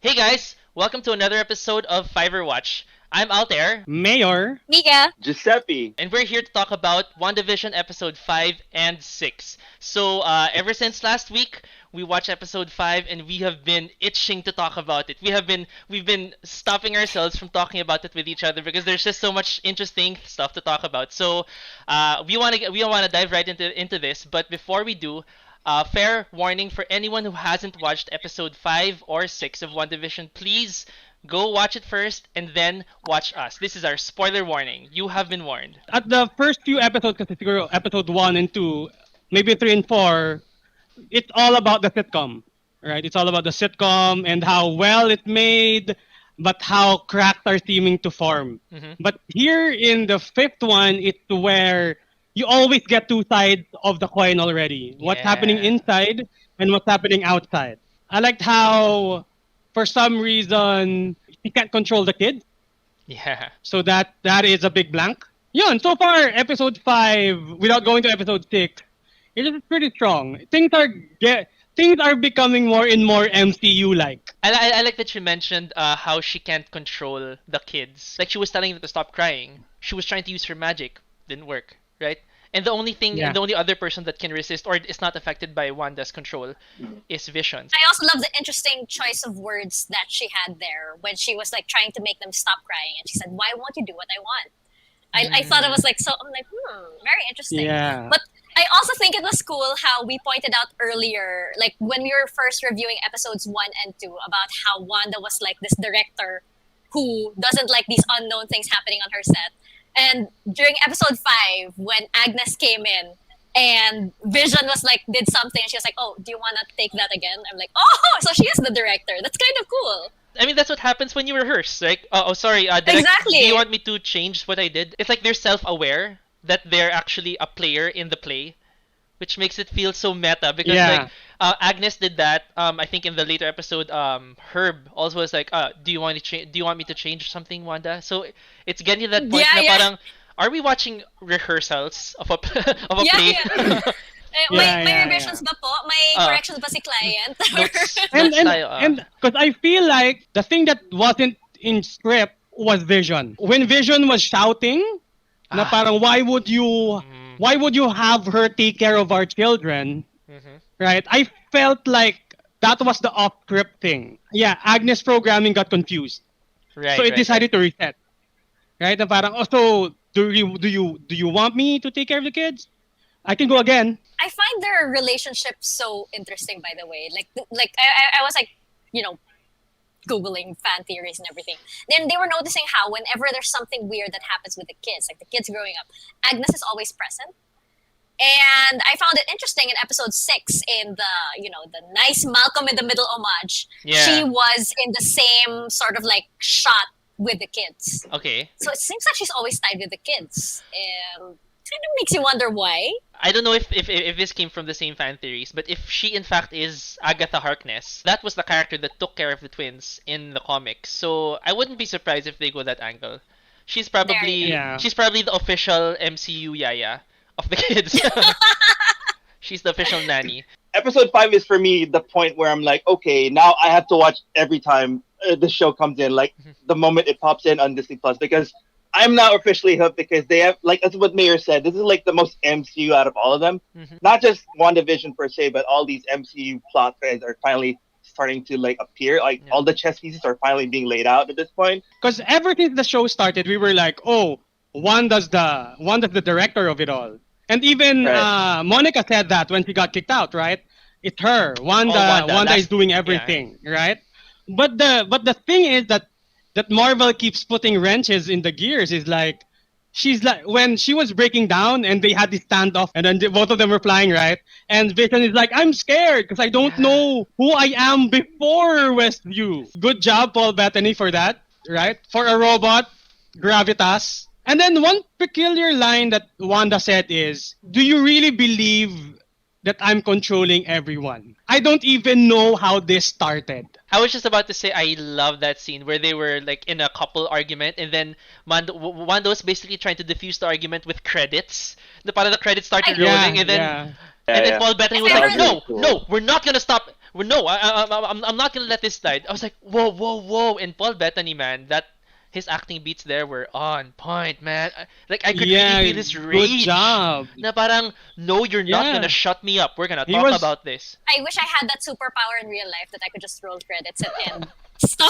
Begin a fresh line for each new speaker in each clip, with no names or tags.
Hey guys, welcome to another episode of Fiverwatch. I'm Altair,
Mayor.
Mika.
Guiseppi.
and we're here to talk about Wandavision episode 5 and 6. So, ever since last week, we watched episode 5 and we have been itching to talk about it. We've been stopping ourselves from talking about it with each other because there's just so much interesting stuff to talk about. So, we want to dive right into this, but before we do, fair warning for anyone who hasn't watched episode 5 or 6 of WandaVision, please go watch it first and then watch us. This is our spoiler warning. You have been warned.
At the first few episodes, kasi siguro episode 1 and 2, maybe 3 and 4, it's all about the sitcom, right? It's all about the sitcom and how well it's made, but how cracks are seeming to form.
Mhm.
But here in the fifth one, it's where you always get two sides of the coin already. What's happening
Yeah.
inside and what's happening outside. I liked how, for some reason, he can't control the kids.
Yeah.
So that is a big blank. Yun, so far, episode 5, without going to episode 6, it is pretty strong. Things are becoming more and more MCU-like.
I like that you mentioned how she can't control the kids. Like she was telling them to stop crying. She was trying to use her magic. Didn't work, right? And the only thing,
Yeah.
the only other person that can resist or is not affected by Wanda's control is Vision.
I also love the interesting choice of words that she had there when she was like trying to make them stop crying, and she said, "Why won't you do what I want?" I thought it was like so. I'm like, very interesting.
Yeah.
But I also think it was cool how we pointed out earlier, like when we were first reviewing episodes 1 and 2, about how Wanda was like this director who doesn't like these unknown things happening on her set. And during episode 5, when Agnes came in and Vision was like, did something, and she was like, "Oh, do you want to take that again?" I'm like, "Oh, so she is the director. That's kind of cool."
I mean, that's what happens when you rehearse. Like, sorry,
Exactly.
do you want me to change what I did? It's like they're self-aware that they're actually a player in the play, which makes it feel so meta. Because
Yeah.
Agnes did that. I think in the later episode, Herb also was like, do you want me to change something, Wanda? So it's getting to that point
Yeah,
na
yeah.
parang, are we watching rehearsals of a of a
Yeah,
play?
yeah. May
Yeah,
revisions ba po? May corrections ba si client?
Notes
and
tayo,
because I feel like the thing that wasn't in script was Vision. When Vision was shouting, na parang why would you have her take care of our children?
Mhm.
Right? I felt like that was the off-script thing. Yeah, Agnes programming got confused.
Right,
So it
right,
decided to reset. Right? Na parang, oh, so do you want me to take care of the kids? I can go again.
I find their relationship so interesting, by the way. I was like, Googling fan theories and everything. Then they were noticing how whenever there's something weird that happens with the kids, like the kids growing up, Agnes is always present. And I found it interesting in episode 6 in the nice Malcolm in the Middle homage.
Yeah.
She was in the same sort of like shot with the kids.
Okay.
So it seems like she's always tied with the kids. And kind of makes you wonder why.
I don't know if this came from the same fan theories, but if she in fact is Agatha Harkness, that was the character that took care of the twins in the comics. So I wouldn't be surprised if they go that angle. She's probably
Yeah.
she's probably the official MCU yaya of the kids. She's the official nanny.
Episode 5 is for me the point where I'm like, okay, now I have to watch every time the show comes in, like the moment it pops in on Disney Plus, because I'm now officially hooked because they have, like, as what Mayor said, this is like the most MCU out of all of them.
Mhm.
Not just WandaVision per se, but all these MCU plot threads are finally starting to like appear. Like
Yeah.
all the chess pieces are finally being laid out at this point.
Because ever since the show started, we were like, oh, Wanda's the director of it all. And even
Right.
Monica said that when she got kicked out, right? It's her. Wanda
Wanda.
is doing everything, right? But the thing is that Marvel keeps putting wrenches in the gears is like, she's like, when she was breaking down and they had this standoff and then both of them were flying, right? And Vision is like, I'm scared because I don't know who I am before Westview. Good job, Paul Bettany, for that, right? For a robot, gravitas. And then one peculiar line that Wanda said is, do you really believe that I'm controlling everyone? I don't even know how this started.
I was just about to say I love that scene where they were like in a couple argument and then Wanda was basically trying to diffuse the argument with credits. The part of the credits started rolling and then
yeah.
and then
Yeah.
Paul Bettany was
My
like,
favorite-
no, we're not gonna stop. well, no, I'm not gonna let this slide. I was like, whoa, whoa, whoa. And Paul Bettany, man, that his acting beats there were on point, man. Like I could
Yeah,
really feel his
good
rage.
job.
Na parang, no, you're not
Yeah.
gonna shut me up. We're gonna
He
talk
was-
about this.
I wish I had that superpower in real life that I could just roll credits and end. Stop!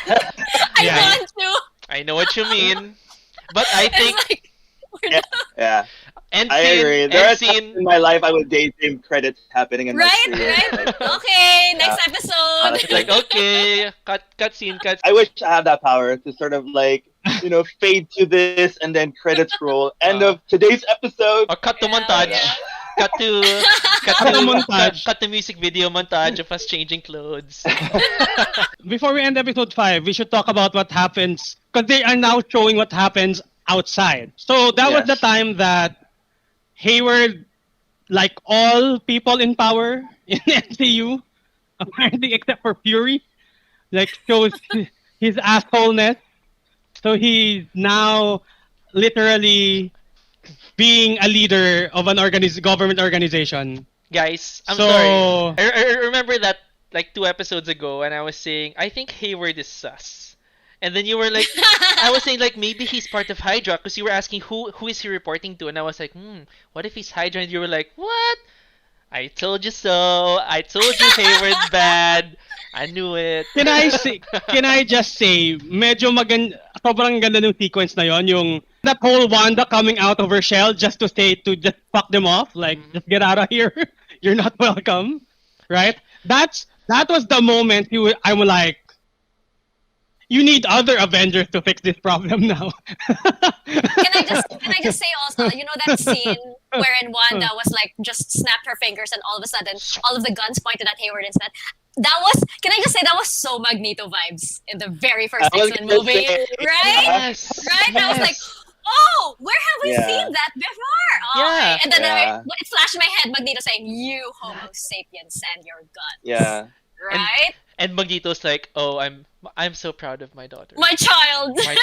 I
Yeah.
want to.
I know what you mean, but I think
It's like, we're
Yeah.
not-
Yeah,
end
I
scene,
agree. There are
end
times
scene.
in my life I would daydream credits happening in my
right,
screen.
right.
Like,
Okay, next episode.
It's like, okay, cut scene, cut.
I wish I had that power to sort of like, fade to this and then credits roll. End of today's episode.
Or cut to
Yeah,
montage.
yeah.
Cut to
Cut to montage.
cut to music video montage of us changing clothes.
Before we end episode 5, we should talk about what happens because they are now showing what happens outside. So that was
Yes.
the time that Hayward, like all people in power in MCU, apparently except for Fury, like shows his assholeness. So he's now literally being a leader of an government organization.
Guys, I'm
So-
sorry. I remember that like 2 episodes ago, and I was saying I think Hayward is sus, and then you were like, I was saying like maybe he's part of Hydra because you were asking who is he reporting to, and I was like, what if he's Hydra? And you were like, what? I told you so. I told you Hayward's bad. I knew it.
Can I just say, sobrang ganda ng sequence na yon, yung that whole Wanda coming out of her shell just to just fuck them off, like just get out of here, you're not welcome, right? That was the moment I'm like, you need other Avengers to fix this problem now.
Can I just say also, that scene wherein Wanda was like just snapped her fingers and all of a sudden all of the guns pointed at Hayward instead. That was, can I just say, that was so Magneto vibes in the very first
I was
X-Men
gonna
movie,
say,
right?
Yes.
Right? I was like,
Yes.
oh, where have we
Yeah.
seen that before? Oh,
Yeah.
and then
Yeah.
it flashed in my head, Magneto saying, "You Homo sapiens and your guns."
Yeah.
Right?
And Magneto's like, oh, I'm so proud of my daughter.
My child.
My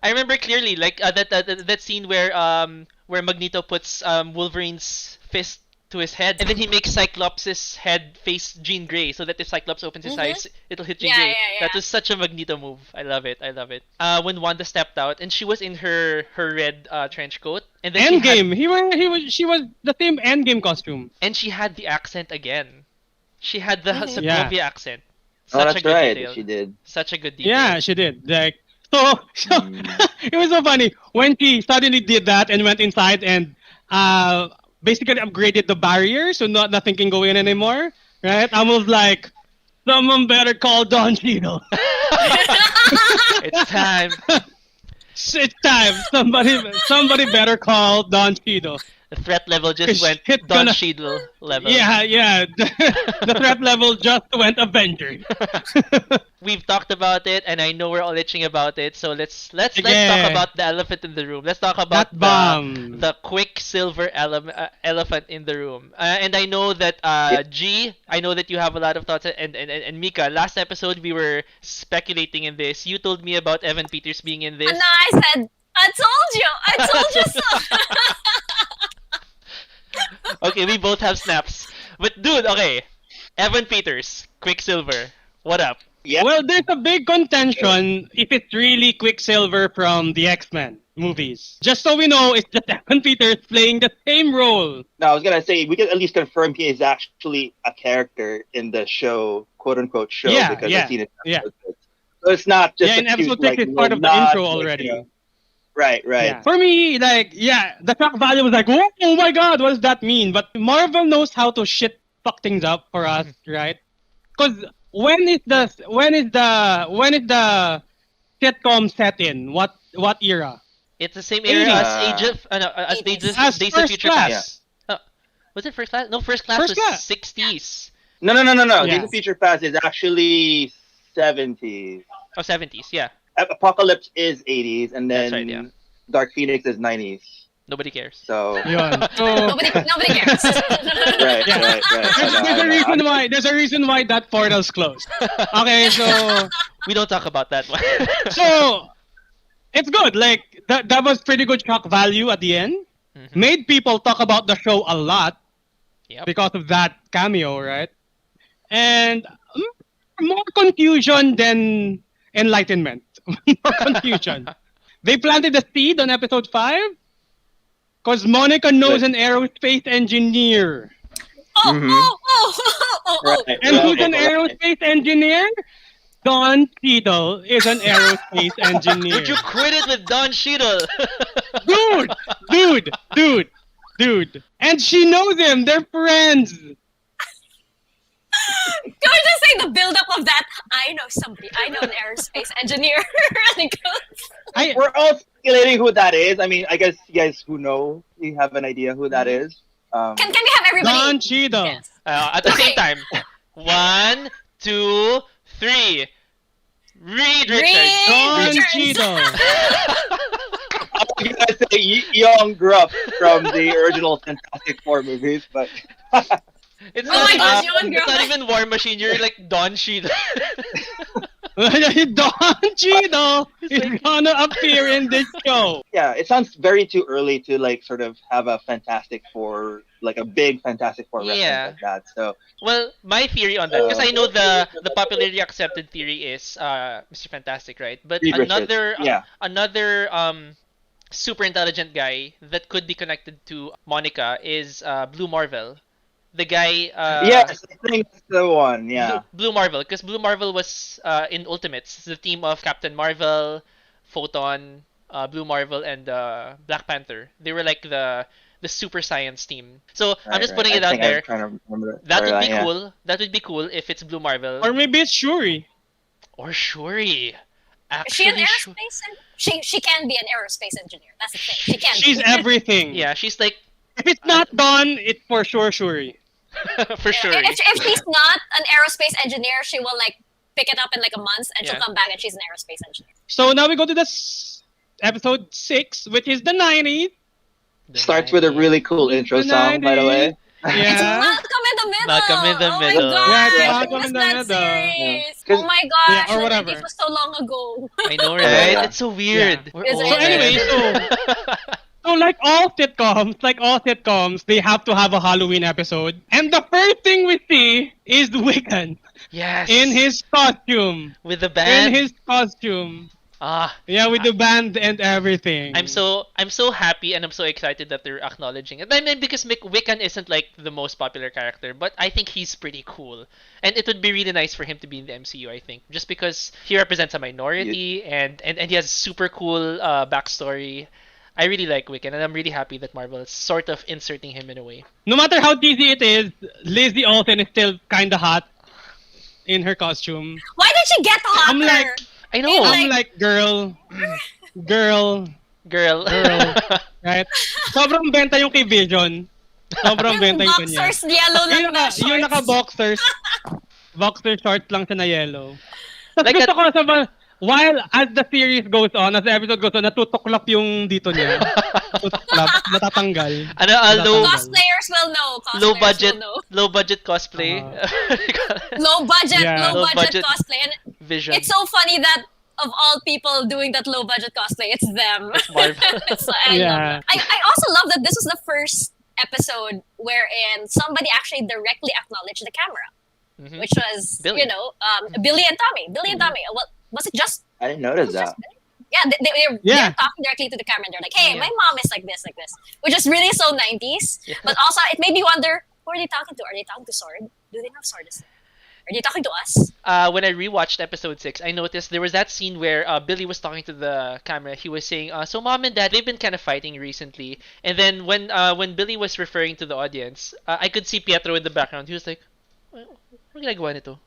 I remember clearly, like that scene where Magneto puts Wolverine's fist to his head, and then he makes Cyclops' head face Jean Grey, so that if Cyclops opens his eyes, it'll hit Jean
Yeah,
Grey.
yeah, yeah.
That was such a Magneto move. I love it. I love it. When Wanda stepped out, and she was in her red trench coat, and then
Endgame. She was the same Endgame costume.
she had the accent again. She had the
Mhm.
Sokovia accent.
Oh,
Such a
that's
good
right.
detail.
She did.
Such a good detail.
Yeah, she did. Like so it was so funny when she suddenly did that and went inside and basically upgraded the barrier so nothing can go in anymore. Right? I was like, someone better call Don Cheadle.
It's time.
It's time. Somebody better call Don Cheadle.
The threat level just went
It's
Don
gonna-
Cheadle level.
Yeah. The threat level just went Avenger.
We've talked about it, and I know we're all itching about it. So let's talk
Yeah.
about the elephant in the room. Let's talk about
That bomb.
the Quicksilver elephant in the room. And I know that G, I know that you have a lot of thoughts. And Mika, last episode we were speculating in this. You told me about Evan Peters being in this.
And I said, I told you so.
Okay, we both have snaps. But dude, okay. Evan Peters, Quicksilver. What up?
Yeah.
Well, there's a big contention if it's really Quicksilver from the X-Men movies. Just so we know, it's just Evan Peters playing the same role.
No, I was gonna say we can at least confirm he is actually a character in the show, quote unquote show,
Yeah,
because
yeah,
I've seen it.
yeah.
So it's not just
Yeah,
a
in episode
cute,
6 is part of the
nod,
intro already.
Right.
Yeah. For me, the shock value was like, "Whoa, oh my god, what does that mean?" But Marvel knows how to fuck things up for us, right? Because when is the sitcom set in? What era?
It's the same era
80s.
as Age of as Days
As
Days of
First
Future
Class.
Past. Was it First Class? No, First Class
First
was
Class.
60s.
No.
Yeah.
Days of Future Past is actually 70s.
Oh, 70s, yeah.
Apocalypse is 80s, and then
That's right, yeah.
Dark Phoenix is 90s.
Nobody cares.
So
Yun. So
nobody cares.
right.
there's a reason why that portal's closed. Okay, so
We don't talk about that one.
so it's good. Like that was pretty good shock value at the end.
Mhm.
Made people talk about the show a lot
Yep.
because of that cameo, right? And more confusion than enlightenment. More confusion. They planted the seed on episode 5 because Monica knows an aerospace engineer.
Right,
And who's an
right.
aerospace engineer? Don Cheadle is an aerospace engineer.
Would you quit it with Don Cheadle?
Dude. And she knows him. They're friends.
Can we just say the build-up of that? I know somebody. I know an aerospace engineer. Really good.
We're all speculating who that is. I mean, I guess you guys who know, you have an idea who that is.
Can we have everybody?
Don Cheadle.
Yes.
At the same time. 1, 2, 3. Reed Richards.
Don
Richards.
Cheadle.
I was gonna say young Gruff from the original Fantastic Four movies, but
It's
Oh my gosh, you and
it's not
girl.
even War Machine. You're like Don Cheadle.
Don Cheadle is gonna appear in this show.
yeah, it sounds very too early to like sort of have a Fantastic Four, like a big Fantastic Four reference
Yeah.
like that. So
Well, my theory on that, because I know the popularly accepted theory is Mr. Fantastic, right? But
Reed Richards,
another
yeah.
another super intelligent guy that could be connected to Monica is Blue Marvel. The guy
yes, I think that's the one. Yeah,
Blue Marvel, because Blue Marvel was in Ultimates, the team of Captain Marvel, Photon, Blue Marvel, and Black Panther. They were like the super science team. So I'm just putting it out there.
I'm trying to remember
That would be
yeah.
cool. That would be cool if it's Blue Marvel
Or maybe it's Shuri.
or Shuri.
Is she an
Actually,
aerospace? She can be an aerospace engineer. That's the thing. She can.
She's everything.
yeah, she's like
If it's not Don, it's for sure Shuri.
for sure.
If she's not an aerospace engineer, she will like pick it up in like a month, and
Yeah.
she'll come back and she's an aerospace engineer.
So now we go to the episode 6, which is the 90s.
Starts with a really cool intro song, by the way.
It's
Yeah.
Malcolm in the Middle.
Malcolm in the
oh
Middle.
my god!
Yeah, it's
I
Malcolm
missed
in the
that
Middle.
series.
Yeah.
Oh my gosh!
Yeah, or whatever.
It was so long ago.
I know, right?
Yeah.
It's so weird.
Yeah.
We're
Is it?
old,
So
anyway,
man.
So like all sitcoms, they have to have a Halloween episode. And the first thing we see is Wiccan
yes.
in his costume.
with the band.
In his costume.
Ah,
Yeah, with the band and everything.
I'm so happy and I'm so excited that they're acknowledging it. I mean, because Wiccan isn't like the most popular character, but I think he's pretty cool, and it would be really nice for him to be in the MCU. I think just because he represents a minority and he has super cool backstory. I really like Wiccan, and I'm really happy that Marvel is sort of inserting him in a way.
No matter how cheesy it is, Lizzie Olsen is still kinda hot in her costume.
Why did she get hotter?
I'm like-
I know,
I'm like, girl,
girl.
girl, right? Sobrang benta yung kay Vision. Sobrang benta yung kanya.
boxers yellow lang na shorts.
Yung naka-boxers. Boxer shorts lang siya na yellow. Tapos
Like
gusto ko while as the series goes on, as the episode goes on, natutuklap yung dito niya. Natutuklap, natatanggal.
Ano, low,
Cosplayers will know. Cosplayers
low budget,
will know.
low budget cosplay.
Low budget,
Yeah.
low
Low
budget
budget.
cosplay. And
Vision.
it's so funny that of all people doing that low budget cosplay, it's them.
Marvel.
So I
Yeah.
love that. I also love that this was the first episode wherein somebody actually directly acknowledged the camera,
Mhm.
which was
Billy.
Billy and Tommy. Billy and Tommy. Well, was it just?
I didn't notice that.
Yeah, they're
Yeah.
talking directly to the camera. And they're like, "Hey,
Yeah.
my mom is like this, which is really so 90s.
Yeah.
But also, it made me wonder, who are they talking to? Are they talking to Sword? Do they have Sword? Are they talking to us?
When I rewatched episode 6, I noticed there was that scene where Billy was talking to the camera. He was saying, "So mom and dad, they've been kind of fighting recently." And then when Billy was referring to the audience, I could see Pietro in the background. He was like, "Ano ginagawa nito?"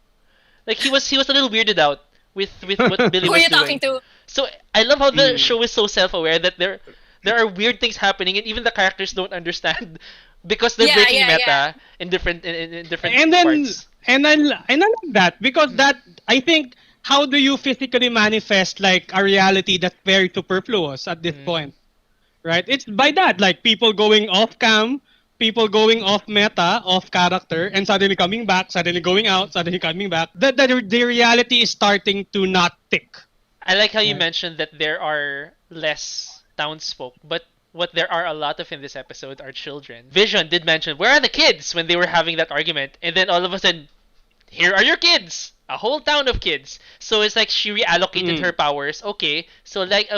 Like he was a little weirded out with what Billy
Who
was
are you
doing.
talking to?
So I love how the show is so self-aware that there are weird things happening and even the characters don't understand because they're
Yeah,
breaking
yeah,
meta
yeah.
in different in different
And then
parts.
and I like that because that I think how do you physically manifest like a reality that's very superfluous at this point, right? It's by that like people going off cam, people going off meta, off character, and suddenly coming back, suddenly going out, suddenly coming back. The reality is starting to not tick.
I like how you mentioned that there are less townsfolk, but what there are a lot of in this episode are children. Vision did mention, where are the kids when they were having that argument? And then all of a sudden, here are your kids. A whole town of kids. So it's like she reallocated her powers. Okay, so like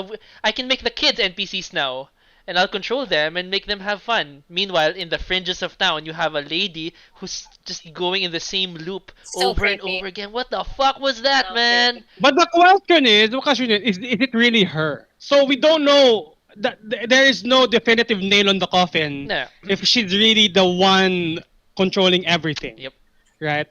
I can make the kids NPCs now, and I'll control them and make them have fun. Meanwhile, in the fringes of town, you have a lady who's just going in the same loop
So
over and
creepy.
over again. What the fuck was that,
So
man?
But the question is it really her? So we don't know that there is no definitive nail on the coffin
No.
if she's really the one controlling everything.
Yep.
Right?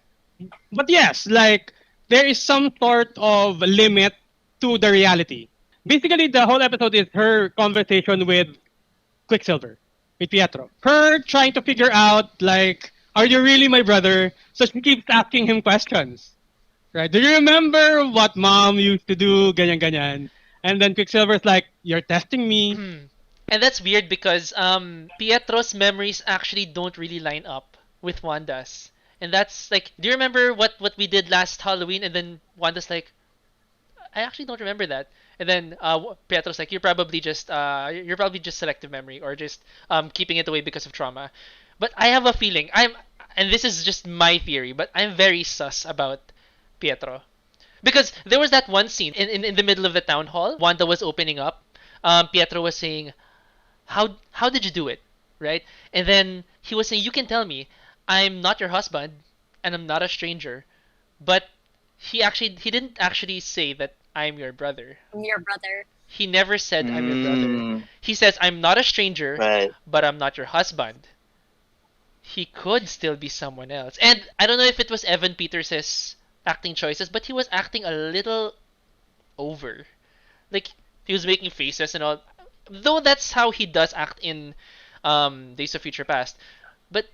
But yes, like there is some sort of limit to the reality. Basically, the whole episode is her conversation with Quicksilver, with Pietro. Her trying to figure out, like, are you really my brother? So she keeps asking him questions. Right? Do you remember what mom used to do? Ganyan, ganyan. And then Quicksilver's like, you're testing me.
And that's weird because Pietro's memories actually don't really line up with Wanda's. And that's like, do you remember what we did last Halloween? And then Wanda's like, I actually don't remember that. And then Pietro's like, you're probably just selective memory or just keeping it away because of trauma. But I have a feeling and this is just my theory, but I'm very sus about Pietro. Because there was that one scene in the middle of the town hall. Wanda was opening up. Pietro was saying, how did you do it? Right? And then he was saying, you can tell me. I'm not your husband and I'm not a stranger. But he didn't actually say that I'm your brother.
I'm your brother.
He never said I'm your brother. He says I'm not a stranger,
Right.
but I'm not your husband. He could still be someone else. And I don't know if it was Evan Peters' acting choices, but he was acting a little over. Like he was making faces and all. Though that's how he does act in Days of Future Past. But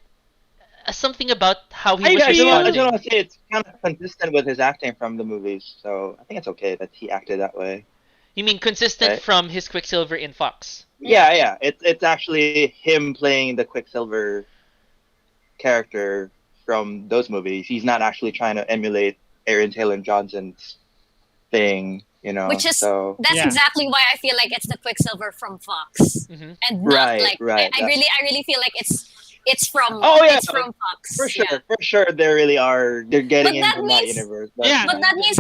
something about how he was
I just
responding.
want to say it's kind of consistent with his acting from the movies, so I think it's okay that he acted that way.
You mean consistent
Right.
from his Quicksilver in Fox?
Yeah. It's actually him playing the Quicksilver character from those movies. He's not actually trying to emulate Aaron Taylor Johnson's thing,
Which is
So
that's
Yeah.
exactly why I feel like it's the Quicksilver from Fox,
Mm-hmm.
and not
Right,
like
right.
I really feel like it's from
Oh, yeah.
it's from Fox.
for sure,
Yeah.
for sure, they're getting
But that
into that
means-
universe.
Yeah.
But that means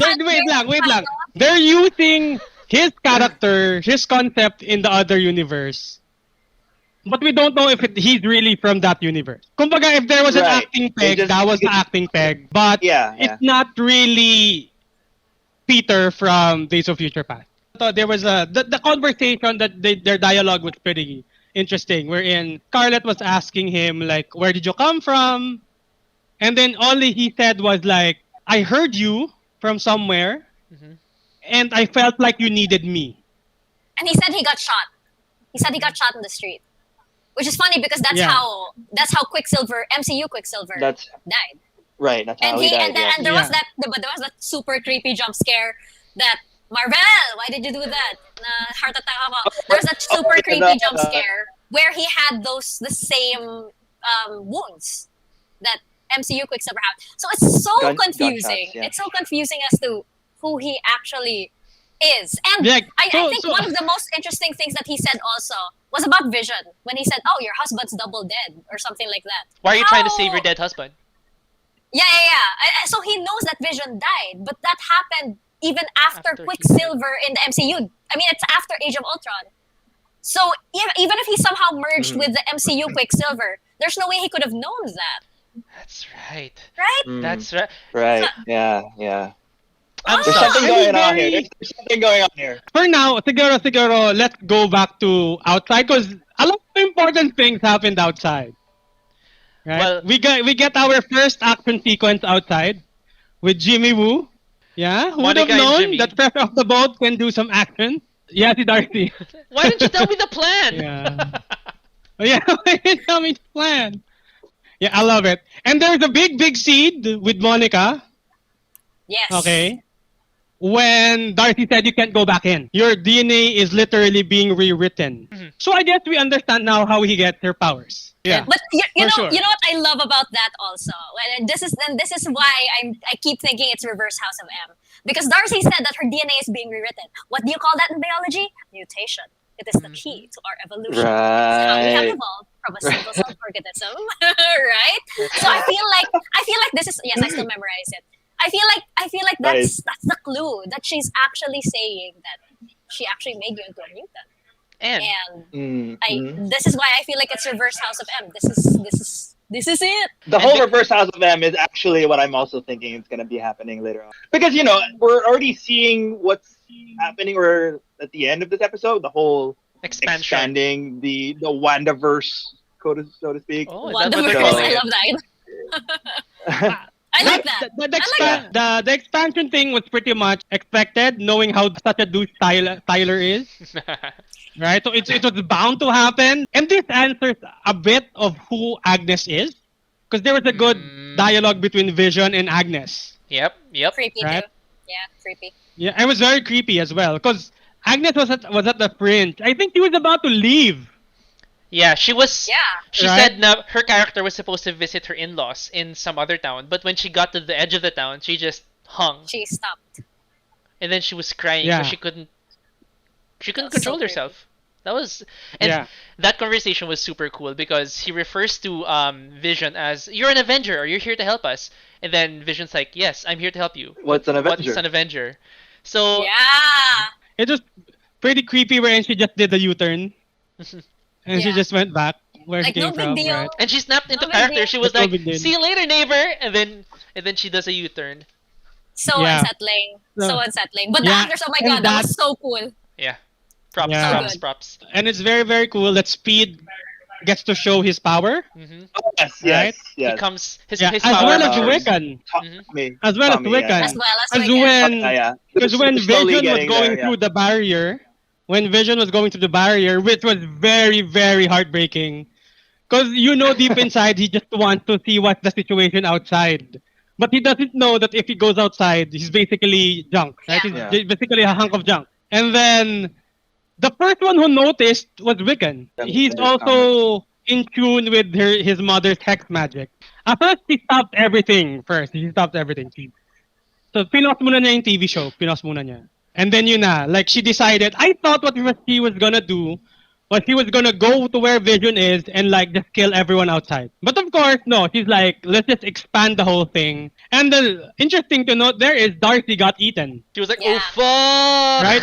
Wait lang. They're using his character, his concept in the other universe. But we don't know if he's really from that universe. Kumbaga, if there was an
Right.
acting
They
peg,
just-
that was the acting peg. But
Yeah.
it's not really Peter from Days of Future Past. So there was the conversation that their dialogue was pretty interesting, wherein Scarlett was asking him like, "Where did you come from?" And then all he said was like, "I heard you from somewhere,
Mm-hmm.
and I felt like you needed me."
And he said he got shot. He said he got shot in the street, which is funny because that's
Yeah.
how Quicksilver, MCU Quicksilver,
That's
died.
right. That's how
And
he
he
died.
and, then,
Yeah.
and there was
Yeah.
that super creepy jump scare that Marvel, why did you do that? Heart attack ako. There was that super
yeah,
creepy
the-
jump scare where he had the same wounds that MCU Quicksilver had. So it's so confusing.
gunshots, yeah.
It's so confusing as to who he actually is. And
Yeah,
I
so-
think
so-
one of the most interesting things that he said also was about Vision when he said, "Oh, your husband's double dead" or something like that.
Why are you trying to save
How-
your dead husband?
Yeah. So he knows that Vision died, but that happened even after
After he
Quicksilver in the MCU. I mean, it's after Age of Ultron. So even if he somehow merged with the MCU Quicksilver, there's no way he could have known that,
That's right.
right?
Mm,
That's right.
right. Yeah.
I'm
There's
sorry.
something
I'm
going on
very-
here. There's something going on here.
For now, siguro, let's go back to outside because a lot of important things happened outside. Right?
Well-
we get our first action sequence outside with Jimmy Woo. Yeah, who would have
Monica and
known
Jimmy.
that fresh off the boat can do some action? Yeah, si Darcy.
Why didn't you tell me the plan?
Yeah. Oh, yeah, why didn't you tell me the plan? Yeah, I love it. And there's a big seed with Monica.
Yes.
Okay. When Darcy said you can't go back in, your DNA is literally being rewritten.
Mhm.
So I guess we understand now how he gets her powers. Yeah.
But you
For
know,
sure.
you know what I love about that also. And this is why I keep thinking it's reverse House of M, because Darcy said that her DNA is being rewritten. What do you call that in biology? Mutation. It is the key to our evolution. It's how we have
Right.
evolved from a single self-organism, right? So I feel like this is, yes, I still memorize it. I feel like that's the clue that she's actually saying that she actually made you into a mutant.
And
And this is why I feel like it's reverse House of M. This is it.
The whole reverse House of M is actually what I'm also thinking is going to be happening later on. Because, we're already seeing what's happening, or at the end of this episode, the whole
expansion.
expanding the Wandaverse, so to speak.
Oh, is
One
that
of
what
the
they're
first,
calling
I
it?
love that. I like that.
The expansion thing was pretty much expected, knowing how such a douche Tyler is. Right? So it was bound to happen. And this answers a bit of who Agnes is. Because there was a good dialogue between Vision and Agnes.
Yep.
Creepy
Right?
too. Yeah, creepy.
Yeah, it was very creepy as well. Because Agnes was at the fringe. I think she was about to leave.
Yeah, she was.
Yeah.
She
Right?
said now her character was supposed to visit her in-laws in some other town, but when she got to the edge of the town, she just hung,
She stopped.
and then she was crying
Yeah.
because she couldn't
That was
control
so creepy.
herself. That was, and
Yeah.
that conversation was super cool because he refers to Vision as, "You're an Avenger, or you're here to help us," and then Vision's like, "Yes, I'm here to help you."
What's an Avenger?
What's an Avenger? So
Yeah.
It was pretty creepy wherein she just did the U-turn. And she
Yeah.
just went back where
Like,
she came
no big
from.
deal.
Right?
and she snapped into
No big
character.
deal.
She was
No
like,
big deal.
"See you later, neighbor," and then she does a U-turn.
So
Yeah.
unsettling. So
So-
unsettling. But the
Yeah,
actors, oh my
and
god, that
that-
was so cool.
Yeah, props,
Yeah.
props,
So good.
props.
And it's very, very cool that Speed gets to show his power.
Mm-hmm.
Yes.
Right?
Becomes his
Yeah,
his
as
power
well as
powers.
Wiccan.
Mhm.
As well as
Tommy,
Wiccan.
As well as
Because
Wiccan.
when Because when
Slowly
Vision was
getting
going
there, yeah.
through the barrier, which was very, very heartbreaking, because deep inside he just wants to see what's the situation outside, but he doesn't know that if he goes outside, he's basically junk. Right?
Yeah.
He's basically a hunk of junk. And then the first one who noticed was Wiccan.
That was
He's
very
also in tune with his mother's hex magic. At first, he stopped everything. So, pinost muna niya yung TV show. Pinost muna niya. And then yun na, like she decided, I thought what she was gonna do was she was gonna go to where Vision is and like just kill everyone outside. But of course, no, she's like, let's just expand the whole thing. And the interesting to note there is Darcy got eaten.
She was like,
Yeah.
"Oh fuck!"
Right?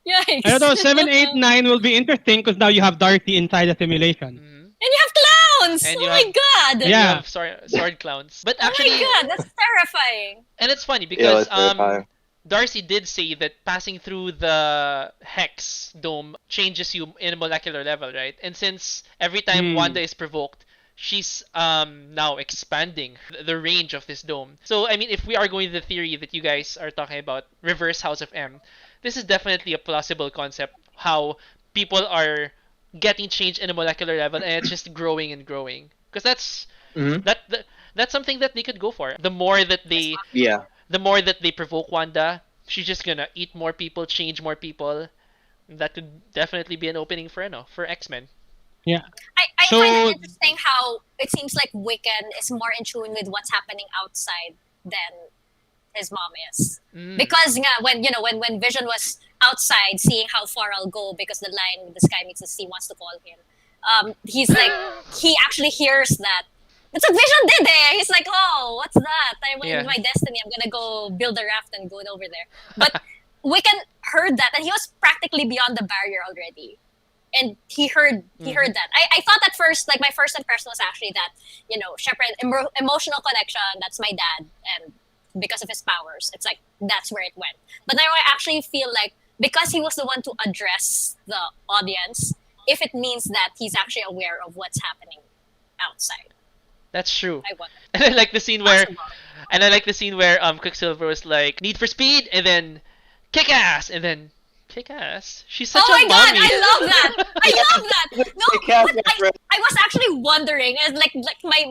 Yikes.
I don't know, 7, 8, 9 will be interesting because now you have Darcy inside the simulation.
Mhm.
And you have clowns!
And
Oh
you
my
have-
god!
And
Yeah.
you have sword clowns. But
Oh
actually,
my god, that's terrifying.
and it's funny
Yeah,
because
it's terrifying.
Darcy did say that passing through the hex dome changes you in a molecular level, right? And since every time Wanda is provoked, she's now expanding the range of this dome. So I mean, if we are going to the theory that you guys are talking about, reverse House of M, this is definitely a plausible concept. How people are getting changed in a molecular level, and it's just growing and growing. Because that's that's something that they could go for. The more that they provoke Wanda, she's just gonna eat more people, change more people. That could definitely be an opening for X-Men.
Yeah.
I
So-
find it interesting how it seems like Wiccan is more in tune with what's happening outside than his mom is. Because when Vision was outside seeing how far I'll go because the line with the sky meets the sea wants to call him, he's like, he actually hears that. It's what Vision did eh. He's like, oh, what's that? My destiny. I'm gonna go build a raft and go over there. But Wiccan heard that, and he was practically beyond the barrier already. And he heard that. I thought at first, like my first impression was actually that, Shepard, emotional connection, that's my dad. And because of his powers, it's like, that's where it went. But now I actually feel like, because he was the one to address the audience, if it means that he's actually aware of what's happening outside.
That's true.
I wonder.
And I like the scene where,
Possible.
Quicksilver was like, "Need for speed," and then kick ass, and then kick ass. She's such
Oh
a
my god,
mommy.
I love that! I love that! No,
Kick-ass
but
reference.
I was actually wondering, and like my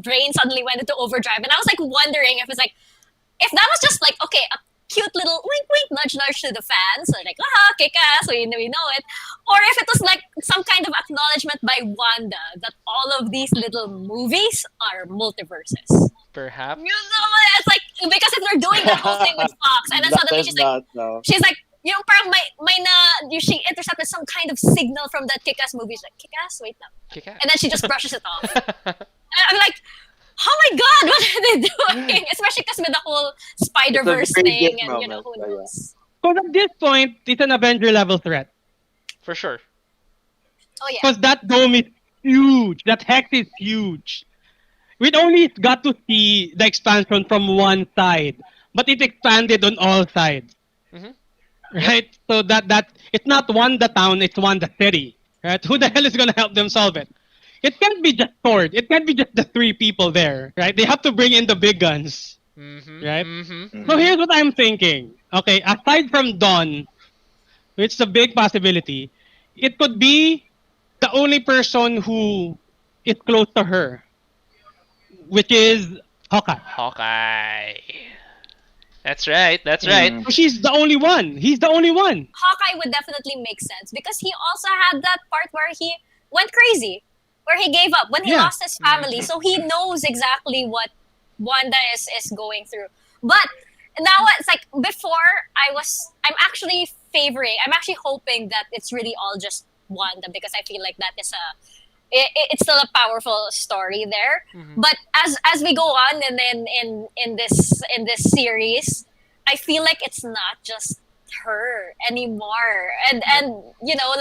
brain suddenly went into overdrive, and I was like wondering if that was just like, okay, a cute little wink wink nudge nudge to the fans, so like, kick ass, we know it, or if it was like some kind of acknowledgement by Wanda that all of these little movies are multiverses.
Perhaps.
It's like, because if they're doing that whole thing with Fox, and then
That
suddenly
is not, no.
she's like, Yung parang she intercepted some kind of signal from that Kick-Ass movie. She's like, Kick-Ass? Wait lang.
Kick-Ass.
And then she just brushes it off. I'm like, oh my god, what are they doing? Especially because with the whole Spider-Verse
It's a very
thing
good
and, who
moment,
knows.
Because at this point, it's an Avenger level threat.
For sure.
Oh yeah.
Because that dome is huge. That hex is huge. We'd only got to see the expansion from one side, but it expanded on all sides.
Mhm.
Right? So that it's not Wanda town, it's Wanda city. Right? Who the hell is gonna help them solve it? It can't be just Sword. It can't be just the 3 people there. Right? They have to bring in the big guns.
Mhm.
Right?
Mhm.
So here's what I'm thinking. Okay, aside from Dawn, which is a big possibility, it could be the only person who is close to her, which is Hawkeye.
Hawkeye. That's right. That's right.
So she's the only one. He's the only one.
Hawkeye would definitely make sense because he also had that part where he went crazy, where he gave up when he
Yeah.
lost his family. So he knows exactly what Wanda is going through. But now it's like before I'm actually hoping that it's really all just Wanda because I feel like that is it's still a powerful story there.
Mhm.
But as we go on and then in this series, I feel like it's not just her anymore. And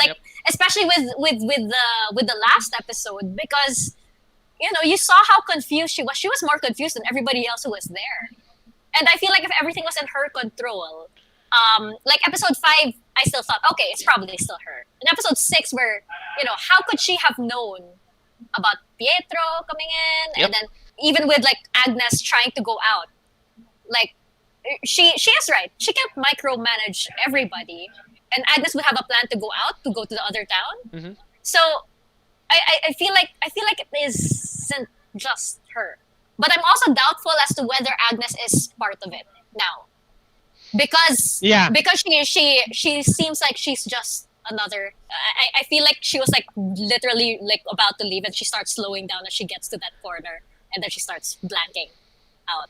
like
Yep.
especially with the last episode because you saw how confused she was. She was more confused than everybody else who was there. And I feel like if everything was in her control, like episode 5, I still thought, okay, it's probably still her. In episode 6, where, how could she have known about Pietro coming in?
Yep.
And then even with like Agnes trying to go out, like she is right. She can't micromanage everybody. And Agnes would have a plan to go out, to go to the other town.
Mhm.
So I feel like it isn't just her. But I'm also doubtful as to whether Agnes is part of it now. Because she seems like she's just another I feel like she was like literally like about to leave and she starts slowing down as she gets to that corner and then she starts blanking out.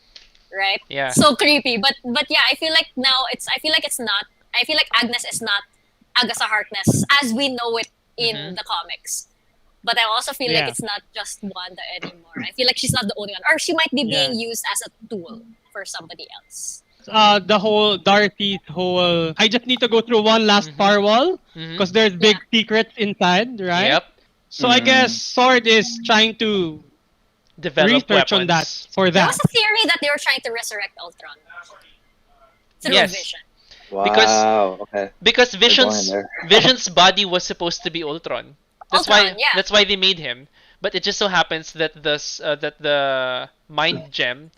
Right?
Yeah.
So creepy. But yeah, I feel like Agnes is not Agatha Harkness as we know it in the comics. But I also feel like it's not just Wanda anymore. I feel like she's not the only one. Or she might be being used as a tool for somebody else.
The whole Dorothy's whole I just need to go through one last firewall because there's big secrets inside, right?
Yep.
So I guess Sword is trying to
Develop
research on that
weapons.
for
There
that.
was a theory that they were trying to resurrect Ultron through
Yes.
Vision.
Wow. Okay.
Because
going
Vision's
there.
Vision's body was supposed to be Ultron. That's
Ultron,
why
yeah.
that's why they made him. But it just so happens that the mind gem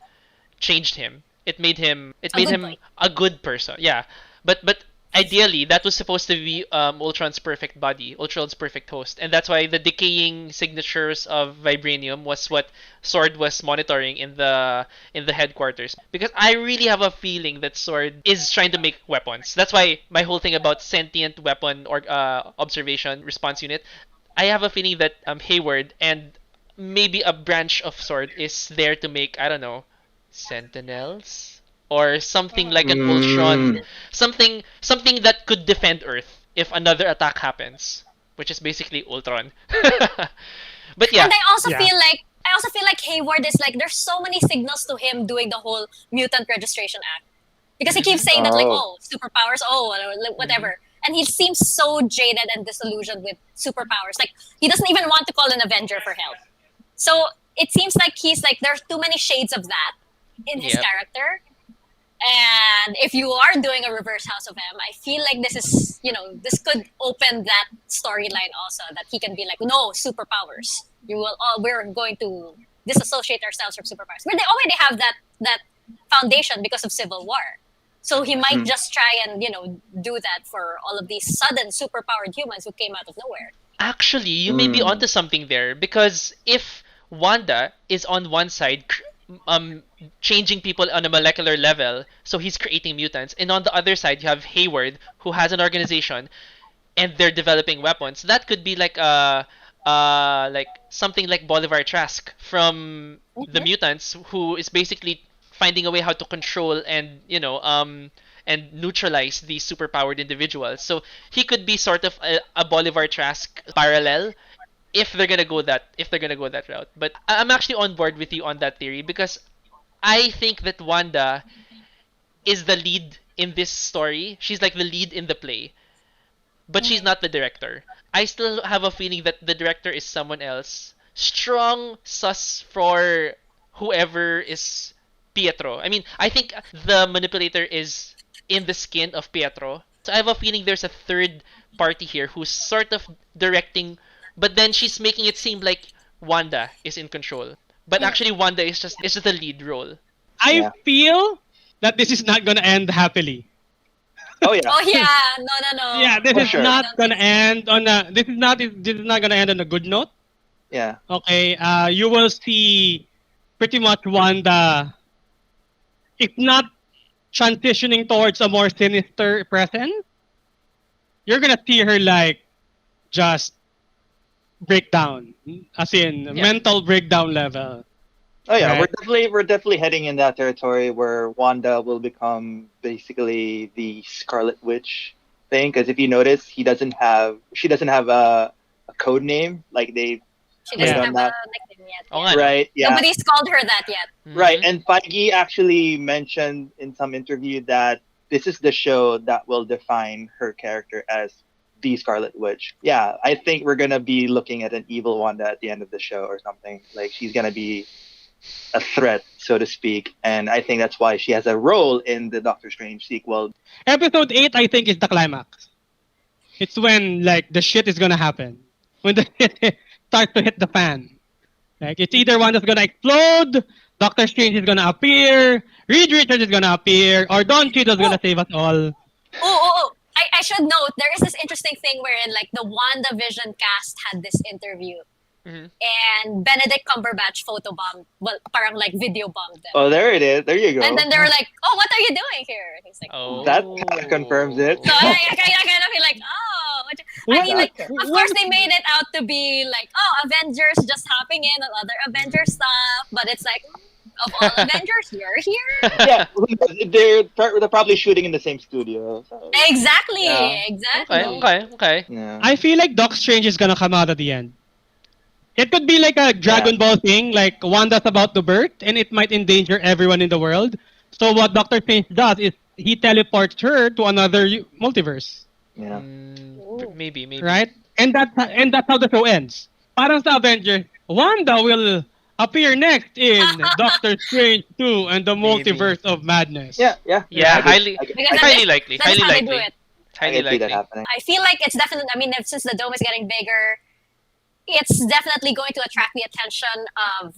changed him. It made him
good boy.
a good person. Yeah. But ideally that was supposed to be Ultron's perfect body, Ultron's perfect host. And that's why the decaying signatures of vibranium was what Sword was monitoring in the headquarters. Because I really have a feeling that Sword is trying to make weapons. That's why my whole thing about sentient weapon or observation response unit, I have a feeling that Hayward and maybe a branch of Sword is there to make, I don't know, Sentinels or something like an Ultron, something that could defend Earth if another attack happens, which is basically Ultron. But yeah,
And I also feel like Hayward is like there's so many signals to him doing the whole Mutant Registration Act. Because he keeps saying that like, oh, superpowers, whatever. And he seems so jaded and disillusioned with superpowers. Like he doesn't even want to call an Avenger for help. So it seems like he's like there's too many shades of that in his
Yep.
character. And if you are doing a reverse House of M, I feel like this is, this could open that storyline also that he can be like, no, superpowers. We're going to disassociate ourselves from superpowers. Where they already have that foundation because of Civil War. So he might just try and, do that for all of these sudden superpowered humans who came out of nowhere.
actually, you may be onto something there because if Wanda is on one side, changing people on a molecular level, so he's creating mutants, and on the other side you have Hayward, who has an organization, and they're developing weapons. That could be like like something like Bolivar Trask from the mutants, who is basically finding a way how to control and and neutralize these superpowered individuals. So he could be sort of a Bolivar Trask parallel if they're gonna go that route. But I'm actually on board with you on that theory because I think that Wanda is the lead in this story. She's like the lead in the play, but she's not the director. I still have a feeling that the director is someone else. Strong sus for whoever is Pietro. I mean, I think the manipulator is in the skin of Pietro. So I have a feeling there's a third party here who's sort of directing, but then she's making it seem like Wanda is in control. But actually Wanda is just the lead role.
I feel that this is not gonna end happily.
Oh yeah.
Oh yeah, no.
Yeah, this
For
is
sure.
not gonna end on a. This is not gonna end on a good note.
Yeah.
Okay, you will see pretty much Wanda, if not transitioning towards a more sinister presence, you're gonna see her like just break down, as in mental breakdown level.
Oh yeah,
Right.
we're definitely heading in that territory where Wanda will become basically the Scarlet Witch thing. Because if you notice, she doesn't have a code name like they
She doesn't
Yeah.
have
that.
a nickname yet.
Oo nga, no?
right. Yeah.
Nobody's called her that yet.
Mhm.
Right, and Feige actually mentioned in some interview that this is the show that will define her character as the Scarlet Witch. Yeah, I think we're gonna be looking at an evil Wanda at the end of the show or something. Like she's gonna be a threat, so to speak, and I think that's why she has a role in the Doctor Strange sequel.
Episode 8, I think, is the climax. It's when like the shit is gonna happen. When the shit starts to hit the fan. Like it's either one that's gonna explode, Doctor Strange is gonna appear, Reed Richards is gonna appear, or Don Cheadle's gonna save us all.
Oh. I should note, there is this interesting thing wherein like the WandaVision cast had this interview.
Mhm.
And Benedict Cumberbatch photobombed, well, parang like video bombed them.
Oh, there it is. There you go.
And then they were like, "Oh, what are you doing here?" And he's like,
Oh.
That kind of confirms it.
So I kind of feel like, "Oh." I mean, like, of course they made it out to be like, "Oh, Avengers just hopping in on other Avengers stuff," but it's like, of all Avengers, you're here.
Yeah, they're probably shooting in the same studio. So.
Exactly.
Yeah.
Exactly.
Okay.
Yeah.
I feel like Doc Strange is gonna come out at the end. It could be like a Dragon Ball thing, like Wanda's about to birth, and it might endanger everyone in the world. So what Doctor Strange does is he teleports her to another multiverse,
Yeah.
Maybe.
right? And that's how the show ends. Parang sa Avengers, Wanda will appear next in Doctor Strange 2 and the
Maybe.
Multiverse of Madness.
Yeah.
Yeah,
I
highly
Because
highly likely.
That's
Highly
how they do
likely.
it.
Highly
can see that
likely.
happening.
I feel like it's definitely, I mean, since the dome is getting bigger, it's definitely going to attract the attention of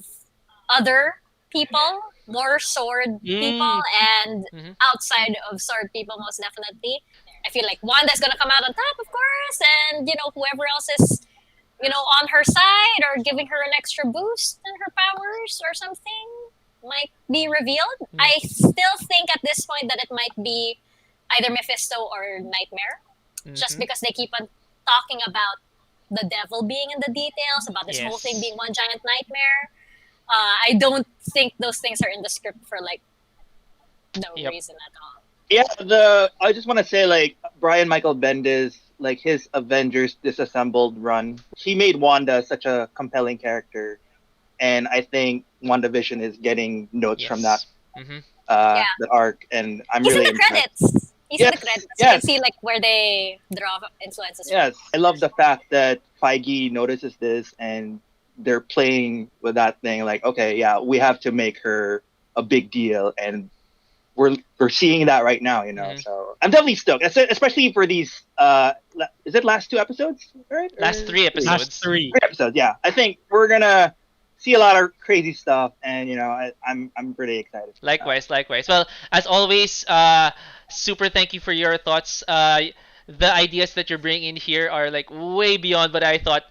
other people, more sword people, and
Mhm.
outside of sword people, most definitely. I feel like Wanda's gonna come out on top, of course, and, whoever else is, on her side or giving her an extra boost in her powers or something might be revealed. I still think at this point that it might be either Mephisto or Nightmare, just because they keep on talking about the devil being in the details, about this whole
Yes.
thing being one giant nightmare. I don't think those things are in the script for like no
Yep.
reason at all.
Yeah, I just want to say, like, Brian Michael Bendis, like, his Avengers Disassembled run, he made Wanda such a compelling character, and I think WandaVision is getting notes from that
Mhm.
that arc, and I'm
He's
really
in the
impressed.
credits. He's in
Yes,
the credits. You
yes.
can see like where they draw influences
Yes, I love the fact that Feige notices this, and they're playing with that thing, like, okay, yeah, we have to make her a big deal, and we're seeing that right now,
Mhm.
So I'm definitely stoked, especially for these. Is it last 2 episodes, right?
Last 3 episodes.
Last 3.
3 episodes, yeah. I think we're gonna see a lot of crazy stuff, and I'm pretty excited.
Likewise. Well, as always, super thank you for your thoughts. The ideas that you're bringing in here are like way beyond what I thought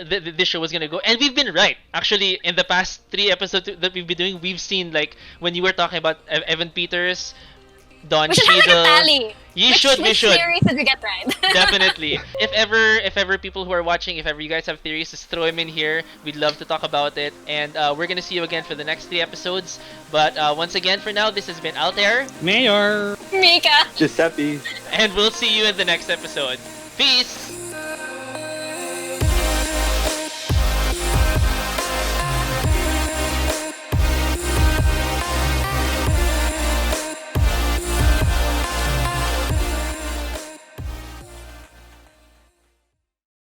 this show was gonna go, and we've been right. Actually, in the past 3 episodes that we've been doing, we've seen like when you were talking about Evan Peters, Don
We should have like a
Cheadle.
tally.
You should. We
Which
should.
theory did we get right?
Definitely. If ever people who are watching, if ever you guys have theories, just throw them in here. We'd love to talk about it. And we're gonna see you again for the next 3 episodes. But once again, for now, this has been Altair,
Mayor.
Mika.
Giuseppe.
and we'll see you in the next episode. Peace.